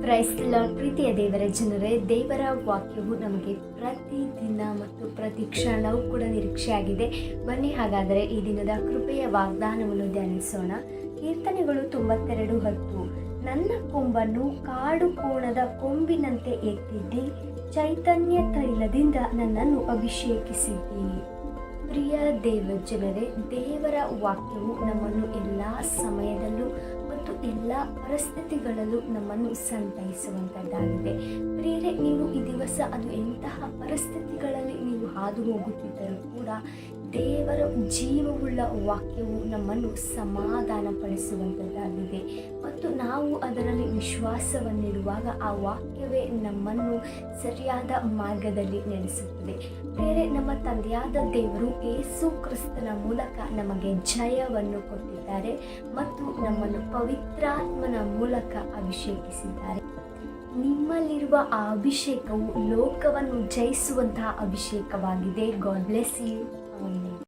Price the lord. ಪ್ರೀತಿಯ ದೇವರ ಜನರೇ, ದೇವರ ವಾಕ್ಯವು ನಮಗೆ ಪ್ರತಿದಿನ ಮತ್ತು ಪ್ರತಿ ಕ್ಷಣವೂ ಕೂಡ ನಿರೀಕ್ಷೆಯಾಗಿದೆ. ಬನ್ನಿ ಹಾಗಾದರೆ ಈ ದಿನದ ಕೃಪೆಯ ವಾಗ್ದಾನವನ್ನು ಧ್ಯಾನಿಸೋಣ. ಕೀರ್ತನೆಗಳು 92:10. ನನ್ನ ಕೊಂಬನ್ನು ಕಾಡು ಕೋಣದ ಕೊಂಬಿನಂತೆ ಎತ್ತಿದ್ದಿ, ಚೈತನ್ಯ ತೈಲದಿಂದ ನನ್ನನ್ನು ಅಭಿಷೇಕಿಸಿದ್ದಿ. ಪ್ರಿಯ ದೇವ ಜನರೇ, ದೇವರ ವಾಕ್ಯವು ನಮ್ಮನ್ನು ಎಲ್ಲ ಸಮಯದಲ್ಲೂ ಮತ್ತು ಎಲ್ಲ ಪರಿಸ್ಥಿತಿಗಳಲ್ಲೂ ನಮ್ಮನ್ನು ಸಂತೈಸುವಂಥದ್ದಾಗಿದೆ. ಪ್ರಿಯರೇ, ನೀವು ಈ ದಿವಸ ಅದು ಎಂತಹ ಪರಿಸ್ಥಿತಿಗಳಲ್ಲಿ ನೀವು ಹಾದು ಹೋಗುತ್ತಿದ್ದರೂ ಕೂಡ ದೇವರ ಜೀವವುಳ್ಳ ವಾಕ್ಯವು ನಮ್ಮನ್ನು ಸಮಾಧಾನಪಡಿಸುವಂಥದ್ದಾಗಿದೆ ಮತ್ತು ನಾವು ಅದರಲ್ಲಿ ವಿಶ್ವಾಸವನ್ನಿಡುವಾಗ ಆ ವಾಕ್ಯವೇ ನಮ್ಮನ್ನು ಸರಿಯಾದ ಮಾರ್ಗದಲ್ಲಿ ನಡೆಸುತ್ತದೆ. ಬೇರೆ ನಮ್ಮ ತಂದೆಯಾದ ದೇವರು ಯೇಸು ಕ್ರಿಸ್ತನ ಮೂಲಕ ನಮಗೆ ಜಯವನ್ನು ಕೊಟ್ಟಿದ್ದಾರೆ ಮತ್ತು ನಮ್ಮನ್ನು ಪವಿತ್ರಾತ್ಮನ ಮೂಲಕ ಅಭಿಷೇಕಿಸಿದ್ದಾರೆ. ನಿಮ್ಮಲ್ಲಿರುವ ಆ ಅಭಿಷೇಕವು ಲೋಕವನ್ನು ಜಯಿಸುವಂತಹ ಅಭಿಷೇಕವಾಗಿದೆ. God bless you.